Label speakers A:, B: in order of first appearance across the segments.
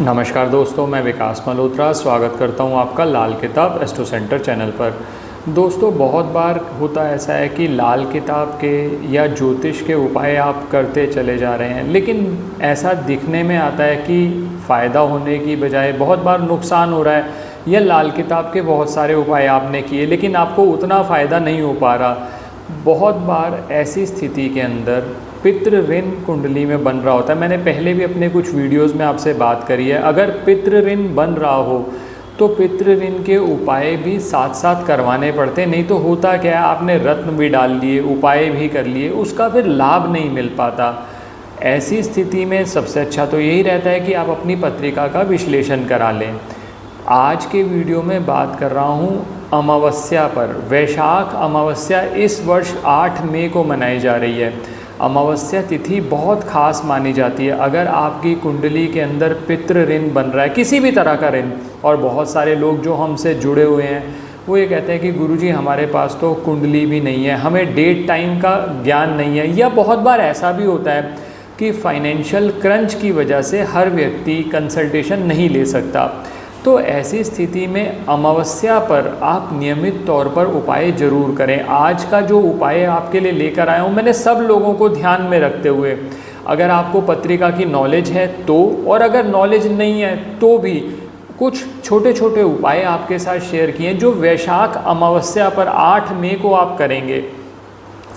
A: नमस्कार दोस्तों, मैं विकास मल्होत्रा स्वागत करता हूं आपका लाल किताब एस्ट्रो सेंटर चैनल पर। दोस्तों, बहुत बार होता ऐसा है कि लाल किताब के या ज्योतिष के उपाय आप करते चले जा रहे हैं, लेकिन ऐसा दिखने में आता है कि फ़ायदा होने की बजाय बहुत बार नुकसान हो रहा है, या लाल किताब के बहुत सारे उपाय आपने किए लेकिन आपको उतना फ़ायदा नहीं हो पा रहा। बहुत बार ऐसी स्थिति के अंदर पितृ ऋण कुंडली में बन रहा होता है। मैंने पहले भी अपने कुछ वीडियोस में आपसे बात करी है। अगर पितृ ऋण बन रहा हो तो पितृ ऋण के उपाय भी साथ साथ करवाने पड़ते हैं, नहीं तो होता क्या है, आपने रत्न भी डाल लिए, उपाय भी कर लिए, उसका फिर लाभ नहीं मिल पाता। ऐसी स्थिति में सबसे अच्छा तो यही रहता है कि आप अपनी पत्रिका का विश्लेषण करा लें। आज के वीडियो में बात कर रहा हूँ अमावस्या पर। वैशाख अमावस्या इस वर्ष 8 मई को मनाई जा रही है। अमावस्या तिथि बहुत खास मानी जाती है। अगर आपकी कुंडली के अंदर पितृ ऋण बन रहा है, किसी भी तरह का ऋण, और बहुत सारे लोग जो हमसे जुड़े हुए हैं वो ये कहते हैं कि गुरुजी हमारे पास तो कुंडली भी नहीं है, हमें डेट टाइम का ज्ञान नहीं है, या बहुत बार ऐसा भी होता है कि फाइनेंशियल क्रंच की वजह से हर व्यक्ति कंसल्टेशन नहीं ले सकता। तो ऐसी स्थिति में अमावस्या पर आप नियमित तौर पर उपाय ज़रूर करें। आज का जो उपाय आपके लिए लेकर आया हूँ, मैंने सब लोगों को ध्यान में रखते हुए, अगर आपको पत्रिका की नॉलेज है तो, और अगर नॉलेज नहीं है तो भी कुछ छोटे छोटे उपाय आपके साथ शेयर किए जो वैशाख अमावस्या पर 8 मई को आप करेंगे।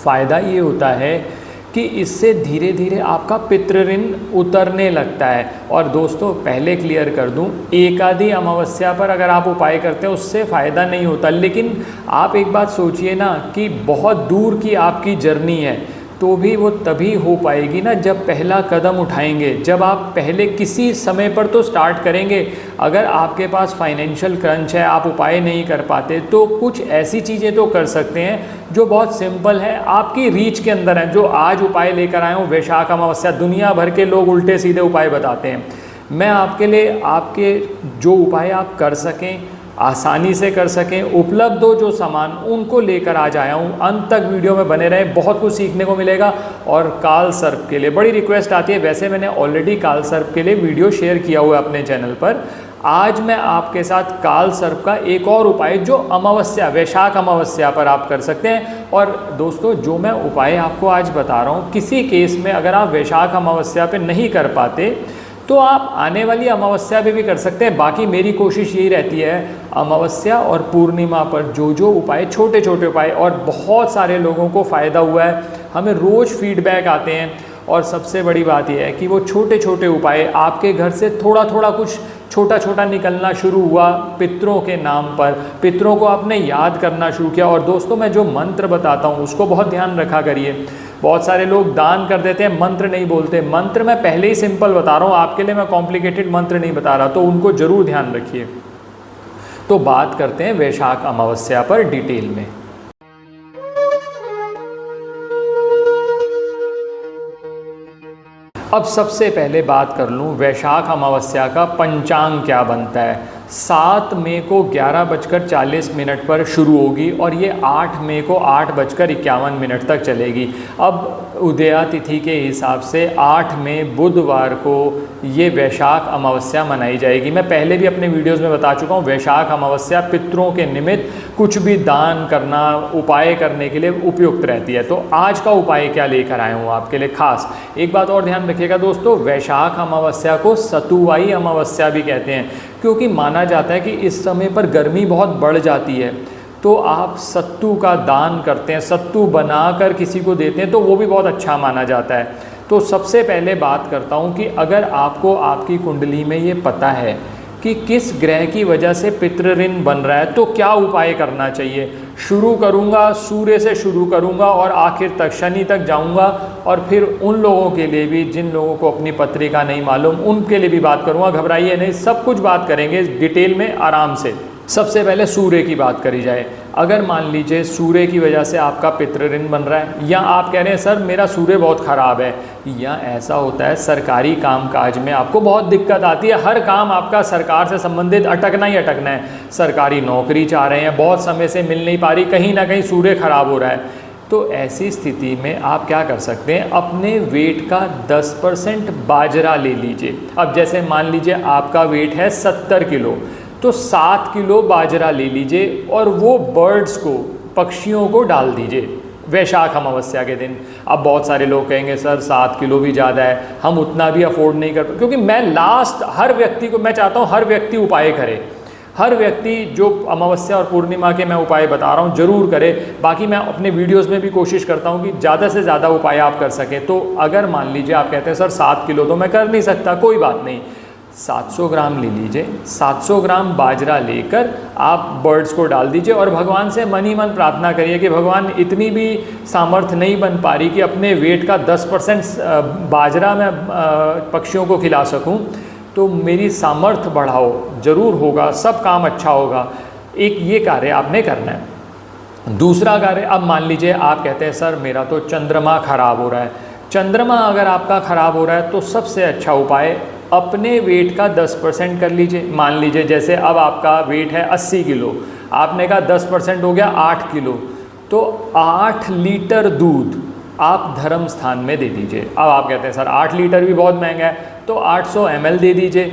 A: फ़ायदा ये होता है कि इससे धीरे धीरे आपका पितृ ऋण उतरने लगता है। और दोस्तों, पहले क्लियर कर दूं, एकादि अमावस्या पर अगर आप उपाय करते हैं उससे फ़ायदा नहीं होता। लेकिन आप एक बात सोचिए ना कि बहुत दूर की आपकी जर्नी है तो भी वो तभी हो पाएगी ना जब पहला कदम उठाएंगे, जब आप पहले किसी समय पर तो स्टार्ट करेंगे। अगर आपके पास फाइनेंशियल क्रंच है, आप उपाय नहीं कर पाते, तो कुछ ऐसी चीज़ें तो कर सकते हैं जो बहुत सिंपल है, आपकी रीच के अंदर है। जो आज उपाय लेकर आए हूँ वैशाख अमावस्या, दुनिया भर के लोग उल्टे सीधे उपाय बताते हैं। मैं आपके लिए आपके जो उपाय आप कर सकें, आसानी से कर सकें, उपलब्ध हो जो सामान, उनको लेकर आज आया हूँ। अंत तक वीडियो में बने रहें, बहुत कुछ सीखने को मिलेगा। और काल सर्प के लिए बड़ी रिक्वेस्ट आती है, वैसे मैंने ऑलरेडी काल सर्प के लिए वीडियो शेयर किया हुआ है अपने चैनल पर। आज मैं आपके साथ काल सर्प का एक और उपाय जो अमावस्या, वैशाख अमावस्या पर आप कर सकते हैं। और दोस्तों, जो मैं उपाय आपको आज बता रहा हूँ, किसी केस में अगर आप वैशाख अमावस्या पर नहीं कर पाते तो आप आने वाली अमावस्या पे भी कर सकते हैं। बाकी मेरी कोशिश यही रहती है, अमावस्या और पूर्णिमा पर जो जो उपाय, छोटे छोटे उपाय, और बहुत सारे लोगों को फ़ायदा हुआ है, हमें रोज़ फीडबैक आते हैं। और सबसे बड़ी बात यह है कि वो छोटे छोटे उपाय आपके घर से थोड़ा थोड़ा कुछ छोटा छोटा निकलना शुरू हुआ पितरों के नाम पर। पितरों को आपने याद करना शुरू किया। और दोस्तों, मैं जो मंत्र बताता हूँ उसको बहुत ध्यान रखा करिए। बहुत सारे लोग दान कर देते हैं, मंत्र नहीं बोलते। मंत्र मैं पहले ही सिंपल बता रहा हूँ आपके लिए, मैं कॉम्प्लिकेटेड मंत्र नहीं बता रहा, तो उनको ज़रूर ध्यान रखिए। तो बात करते हैं वैशाख अमावस्या पर डिटेल में। अब सबसे पहले बात कर लूँ वैशाख अमावस्या का पंचांग क्या बनता है। 7 मई को 11:40 पर शुरू होगी और ये 8 मई को 8:51 तक चलेगी। अब उदया तिथि के हिसाब से 8 मई बुधवार को ये वैशाख अमावस्या मनाई जाएगी। मैं पहले भी अपने वीडियोस में बता चुका हूँ, वैशाख अमावस्या पितरों के निमित्त कुछ भी दान करना, उपाय करने के लिए उपयुक्त रहती है। तो आज का उपाय क्या लेकर आया हूँ आपके लिए खास। एक बात और ध्यान रखिएगा दोस्तों, वैशाख अमावस्या को सतुवाई अमावस्या भी कहते हैं, क्योंकि माना जाता है कि इस समय पर गर्मी बहुत बढ़ जाती है। तो आप सत्तू का दान करते हैं, सत्तू बनाकर किसी को देते हैं, तो वो भी बहुत अच्छा माना जाता है। तो सबसे पहले बात करता हूँ कि अगर आपको आपकी कुंडली में ये पता है कि किस ग्रह की वजह से पितृ ऋण बन रहा है तो क्या उपाय करना चाहिए। शुरू करूँगा, सूर्य से शुरू करूँगा और आखिर तक शनि तक जाऊँगा, और फिर उन लोगों के लिए भी जिन लोगों को अपनी पत्रिका नहीं मालूम, उनके लिए भी बात करूँगा। घबराइए नहीं, सब कुछ बात करेंगे डिटेल में आराम से। सबसे पहले सूर्य की बात करी जाए। अगर मान लीजिए सूर्य की वजह से आपका पितृ ऋण बन रहा है, या आप कह रहे हैं सर मेरा सूर्य बहुत ख़राब है, या ऐसा होता है सरकारी कामकाज में आपको बहुत दिक्कत आती है, हर काम आपका सरकार से संबंधित अटकना ही अटकना है, सरकारी नौकरी चाह रहे हैं, बहुत समय से मिल नहीं पा रही, कहीं ना कहीं सूर्य खराब हो रहा है, तो ऐसी स्थिति में आप क्या कर सकते हैं, अपने वेट का 10% बाजरा ले लीजिए। अब जैसे मान लीजिए आपका वेट है 70 किलो, तो 7 किलो बाजरा ले लीजिए और वो बर्ड्स को, पक्षियों को डाल दीजिए वैशाख अमावस्या के दिन। अब बहुत सारे लोग कहेंगे सर 7 किलो भी ज़्यादा है, हम उतना भी अफोर्ड नहीं कर, क्योंकि मैं हर व्यक्ति को मैं चाहता हूँ हर व्यक्ति उपाय करे। हर व्यक्ति जो अमावस्या और पूर्णिमा के मैं उपाय बता रहा हूँ ज़रूर करे। बाकी मैं अपने वीडियोस में भी कोशिश करता हूँ कि ज़्यादा से ज़्यादा उपाय आप कर सकें। तो अगर मान लीजिए आप कहते हैं सर 7 किलो तो मैं कर नहीं सकता, कोई बात नहीं, 700 ग्राम ले लीजिए। 700 ग्राम बाजरा लेकर आप बर्ड्स को डाल दीजिए और भगवान से मन ही मन प्रार्थना करिए कि भगवान इतनी भी सामर्थ्य नहीं बन पा रही कि अपने वेट का 10% बाजरा मैं पक्षियों को खिला सकूं, तो मेरी सामर्थ्य बढ़ाओ, ज़रूर होगा, सब काम अच्छा होगा। एक ये कार्य आपने करना है। दूसरा कार्य, अब मान लीजिए आप कहते हैं सर मेरा तो चंद्रमा खराब हो रहा है। चंद्रमा अगर आपका ख़राब हो रहा है तो सबसे अच्छा उपाय अपने वेट का 10% कर लीजिए। मान लीजिए जैसे अब आपका वेट है 80 किलो, आपने कहा 10% हो गया 8 किलो, तो 8 लीटर दूध आप धर्म स्थान में दे दीजिए। अब आप कहते हैं सर 8 लीटर भी बहुत महंगा है, तो 800 ml दे दीजिए।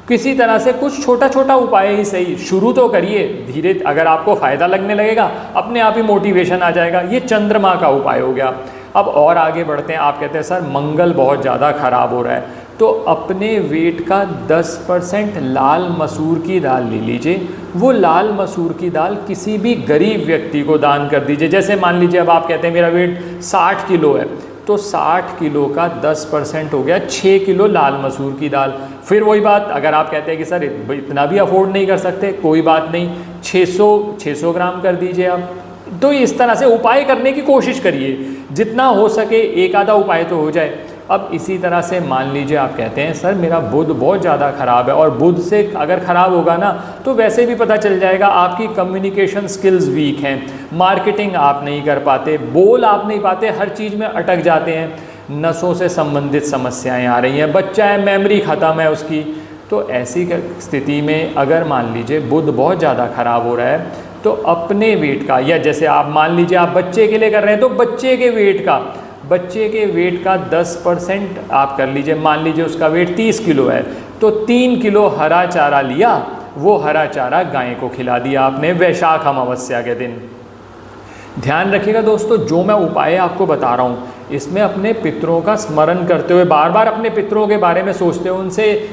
A: किसी तरह से कुछ छोटा छोटा उपाय ही सही, शुरू तो करिए, धीरे अगर आपको फ़ायदा लगने लगेगा अपने आप ही मोटिवेशन आ जाएगा। ये चंद्रमा का उपाय हो गया। अब और आगे बढ़ते हैं, आप कहते हैं सर मंगल बहुत ज़्यादा ख़राब हो रहा है, तो अपने वेट का 10% लाल मसूर की दाल ले लीजिए। वो लाल मसूर की दाल किसी भी गरीब व्यक्ति को दान कर दीजिए। जैसे मान लीजिए अब आप कहते हैं मेरा वेट 60 किलो है, तो 60 किलो का 10% हो गया 6 किलो लाल मसूर की दाल। फिर वही बात, अगर आप कहते हैं कि सर इतना भी अफोर्ड नहीं कर सकते, कोई बात नहीं, 600 ग्राम कर दीजिए आप। तो इस तरह से उपाय करने की कोशिश करिए, जितना हो सके एक आधा उपाय तो हो जाए। अब इसी तरह से मान लीजिए आप कहते हैं सर मेरा बुध बहुत ज़्यादा ख़राब है, और बुध से अगर ख़राब होगा ना तो वैसे भी पता चल जाएगा आपकी कम्युनिकेशन स्किल्स वीक हैं, मार्केटिंग आप नहीं कर पाते, बोल आप नहीं पाते, हर चीज़ में अटक जाते हैं, नसों से संबंधित समस्याएं आ रही हैं, बच्चा है मेमोरी ख़त्म है उसकी। तो ऐसी स्थिति में अगर मान लीजिए बुध बहुत ज़्यादा ख़राब हो रहा है, तो अपने वेट का, या जैसे आप मान लीजिए आप बच्चे के लिए कर रहे हैं तो बच्चे के वेट का 10% आप कर लीजिए। मान लीजिए उसका वेट 30 किलो है, तो 3 किलो हरा चारा लिया, वो हरा चारा गाय को खिला दिया आपने वैशाख अमावस्या के दिन। ध्यान रखिएगा दोस्तों, जो मैं उपाय आपको बता रहा हूँ इसमें अपने पितरों का स्मरण करते हुए, बार बार अपने पितरों के बारे में सोचते हुए, उनसे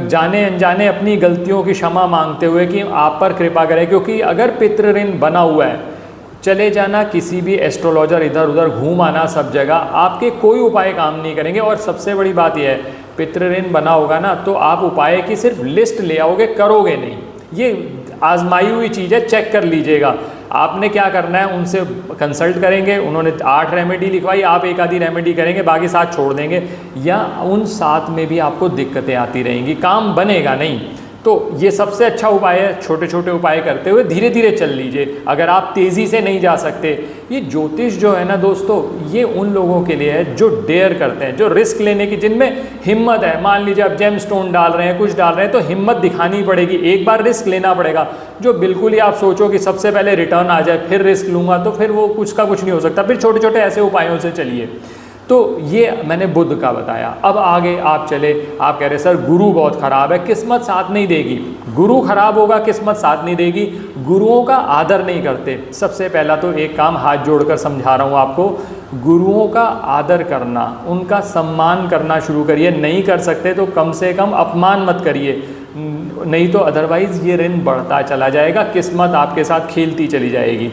A: जाने अनजाने अपनी गलतियों की क्षमा मांगते हुए कि आप पर कृपा करें। क्योंकि अगर पितृ ऋण बना हुआ है, चले जाना किसी भी एस्ट्रोलॉजर इधर उधर घूम आना सब जगह, आपके कोई उपाय काम नहीं करेंगे। और सबसे बड़ी बात यह है, पितृ ऋण बना होगा ना तो आप उपाय की सिर्फ लिस्ट ले आओगे, करोगे नहीं। ये आजमाई हुई चीज़ है, चेक कर लीजिएगा। आपने क्या करना है, उनसे कंसल्ट करेंगे, उन्होंने 8 रेमेडी लिखवाई, आप एक आधी रेमेडी करेंगे, बाकी 7 छोड़ देंगे, या उन 7 में भी आपको दिक्कतें आती रहेंगी, काम बनेगा नहीं। तो ये सबसे अच्छा उपाय है, छोटे छोटे उपाय करते हुए धीरे धीरे चल लीजिए। अगर आप तेज़ी से नहीं जा सकते, ये ज्योतिष जो है ना दोस्तों, ये उन लोगों के लिए है जो डेयर करते हैं, जो रिस्क लेने की, जिनमें हिम्मत है। मान लीजिए आप जेम स्टोन डाल रहे हैं, कुछ डाल रहे हैं, तो हिम्मत दिखानी पड़ेगी, एक बार रिस्क लेना पड़ेगा। जो बिल्कुल ही आप सोचो कि सबसे पहले रिटर्न आ जाए फिर रिस्क लूँगा, तो फिर वो कुछ का कुछ नहीं हो सकता। फिर छोटे छोटे ऐसे उपायों से चलिए। तो ये मैंने बुध का बताया। अब आगे आप चले, आप कह रहे सर गुरु बहुत ख़राब है, किस्मत साथ नहीं देगी। गुरु खराब होगा, किस्मत साथ नहीं देगी, गुरुओं का आदर नहीं करते। सबसे पहला तो एक काम हाथ जोड़कर समझा रहा हूँ आपको, गुरुओं का आदर करना, उनका सम्मान करना शुरू करिए। नहीं कर सकते तो कम से कम अपमान मत करिए, नहीं तो अदरवाइज़ ये ऋण बढ़ता चला जाएगा, किस्मत आपके साथ खेलती चली जाएगी।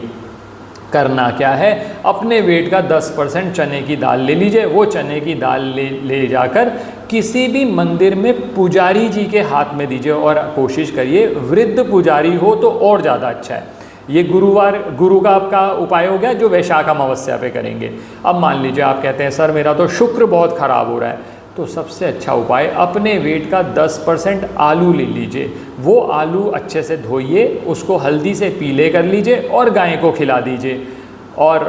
A: करना क्या है, अपने वेट का 10% चने की दाल ले लीजिए। वो चने की दाल ले जाकर किसी भी मंदिर में पुजारी जी के हाथ में दीजिए, और कोशिश करिए वृद्ध पुजारी हो तो और ज़्यादा अच्छा है। ये गुरु का आपका उपाय हो गया जो वैशाख अमावस्या पे करेंगे। अब मान लीजिए आप कहते हैं सर मेरा तो शुक्र बहुत ख़राब हो रहा है, तो सबसे अच्छा उपाय अपने वेट का 10% आलू ले लीजिए। वो आलू अच्छे से धोइए, उसको हल्दी से पीले कर लीजिए और गाय को खिला दीजिए। और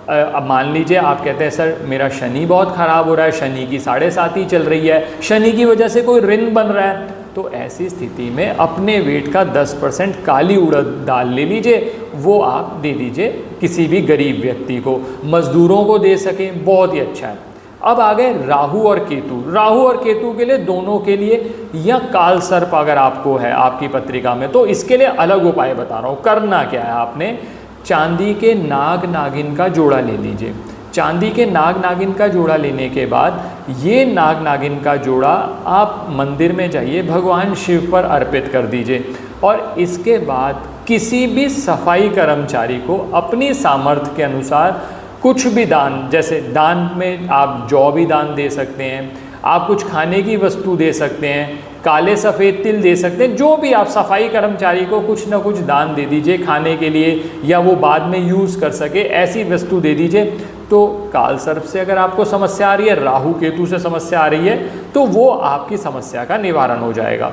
A: अब मान लीजिए आप कहते हैं सर मेरा शनि बहुत ख़राब हो रहा है, शनि की 7.5 चल रही है, शनि की वजह से कोई ऋण बन रहा है, तो ऐसी स्थिति में अपने वेट का 10% काली उड़द दाल ले लीजिए, वो आप दे दीजिए किसी भी गरीब व्यक्ति को, मज़दूरों को दे सकें, बहुत ही अच्छा है। अब आ गए राहु और केतु। राहु और केतु के लिए, दोनों के लिए, या काल सर्प अगर आपको है आपकी पत्रिका में, तो इसके लिए अलग उपाय बता रहा हूँ। करना क्या है, आपने चांदी के नाग नागिन का जोड़ा ले लीजिए। चांदी के नाग नागिन का जोड़ा लेने के बाद ये नाग नागिन का जोड़ा आप मंदिर में जाइए, भगवान शिव पर अर्पित कर दीजिए। और इसके बाद किसी भी सफाई कर्मचारी को अपनी सामर्थ्य के अनुसार कुछ भी दान, जैसे दान में आप जौ भी दान दे सकते हैं, आप कुछ खाने की वस्तु दे सकते हैं, काले सफ़ेद तिल दे सकते हैं, जो भी आप सफाई कर्मचारी को कुछ ना कुछ दान दे दीजिए खाने के लिए, या वो बाद में यूज़ कर सके, ऐसी वस्तु दे दीजिए। तो काल सर्प से अगर आपको समस्या आ रही है, राहु केतु से समस्या आ रही है, तो वो आपकी समस्या का निवारण हो जाएगा।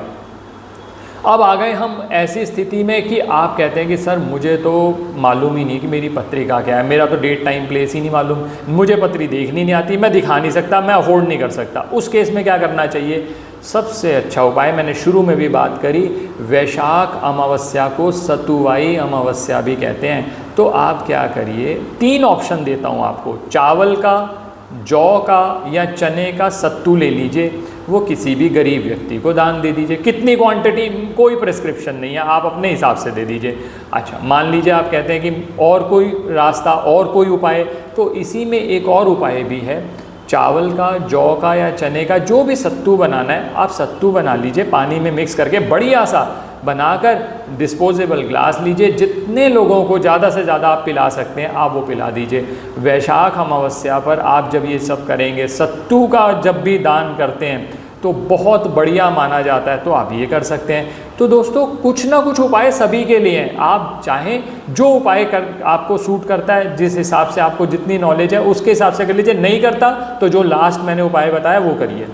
A: अब आ गए हम ऐसी स्थिति में कि आप कहते हैं कि सर मुझे तो मालूम ही नहीं कि मेरी पत्रिका क्या है, मेरा तो डेट टाइम प्लेस ही नहीं मालूम, मुझे पत्री देखनी नहीं आती, मैं दिखा नहीं सकता, मैं अफोर्ड नहीं कर सकता। उस केस में क्या करना चाहिए? सबसे अच्छा उपाय, मैंने शुरू में भी बात करी, वैशाख अमावस्या को सतुवाई अमावस्या भी कहते हैं। तो आप क्या करिए, 3 ऑप्शन देता हूँ आपको, चावल का, जौ का या चने का सत्तू ले लीजिए, वो किसी भी गरीब व्यक्ति को दान दे दीजिए। कितनी क्वांटिटी, कोई प्रिस्क्रिप्शन नहीं है, आप अपने हिसाब से दे दीजिए। अच्छा, मान लीजिए आप कहते हैं कि और कोई रास्ता, और कोई उपाय, तो इसी में एक और उपाय भी है। चावल का, जौ का या चने का जो भी सत्तू बनाना है, आप सत्तू बना लीजिए, पानी में मिक्स करके बढ़िया सा बनाकर डिस्पोजेबल ग्लास लीजिए, जितने लोगों को ज़्यादा से ज़्यादा आप पिला सकते हैं आप वो पिला दीजिए। वैशाख अमावस्या पर आप जब ये सब करेंगे, सत्तू का जब भी दान करते हैं तो बहुत बढ़िया माना जाता है, तो आप ये कर सकते हैं। तो दोस्तों, कुछ ना कुछ उपाय सभी के लिए हैं, आप चाहें जो उपाय आपको सूट करता है, जिस हिसाब से आपको जितनी नॉलेज है उसके हिसाब से कर लीजिए। नहीं करता तो जो लास्ट मैंने उपाय बताया वो करिए।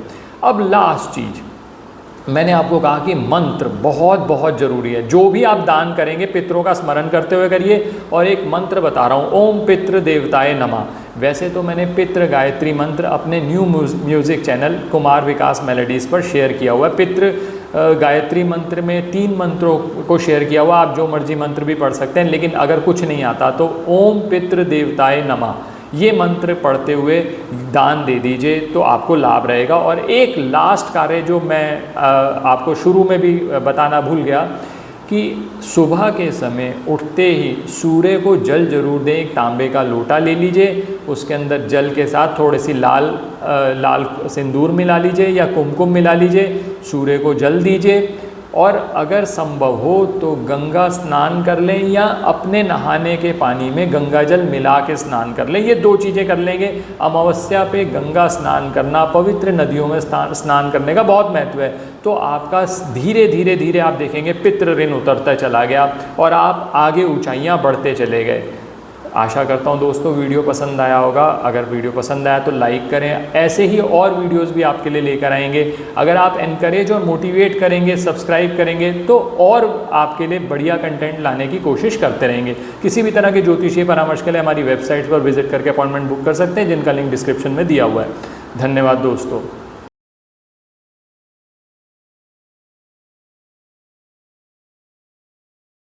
A: अब लास्ट चीज़, मैंने आपको कहा कि मंत्र बहुत बहुत ज़रूरी है। जो भी आप दान करेंगे पितरों का स्मरण करते हुए करिए। और एक मंत्र बता रहा हूँ, ओम पितृ देवताय नमः। वैसे तो मैंने पितृ गायत्री मंत्र अपने न्यू म्यूज़िक चैनल कुमार विकास मेलोडीज़ पर शेयर किया हुआ है। पितृ गायत्री मंत्र में 3 मंत्रों को शेयर किया हुआ, आप जो मर्जी मंत्र भी पढ़ सकते हैं, लेकिन अगर कुछ नहीं आता तो ओम पितृ देवताय नमः ये मंत्र पढ़ते हुए दान दे दीजिए, तो आपको लाभ रहेगा। और एक लास्ट कार्य जो मैं आपको शुरू में भी बताना भूल गया, कि सुबह के समय उठते ही सूर्य को जल जरूर दें। एक तांबे का लोटा ले लीजिए, उसके अंदर जल के साथ थोड़ी सी लाल सिंदूर मिला लीजिए या कुमकुम मिला लीजिए, सूर्य को जल दीजिए। और अगर संभव हो तो गंगा स्नान कर लें, या अपने नहाने के पानी में गंगा जल मिला के स्नान कर लें। ये 2 चीज़ें कर लेंगे। अमावस्या पे गंगा स्नान करना, पवित्र नदियों में स्नान करने का बहुत महत्व है। तो आपका धीरे धीरे धीरे आप देखेंगे पितृ ऋण उतरता चला गया और आप आगे ऊंचाइयां बढ़ते चले गए। आशा करता हूं दोस्तों वीडियो पसंद आया होगा। अगर वीडियो पसंद आया तो लाइक करें, ऐसे ही और वीडियोस भी आपके लिए लेकर आएंगे। अगर आप एनकरेज और मोटिवेट करेंगे, सब्सक्राइब करेंगे, तो और आपके लिए बढ़िया कंटेंट लाने की कोशिश करते रहेंगे। किसी भी तरह के ज्योतिषीय परामर्श के लिए हमारी वेबसाइट पर विजिट करके अपॉइंटमेंट बुक कर सकते हैं, जिनका लिंक डिस्क्रिप्शन में दिया हुआ है। धन्यवाद दोस्तों।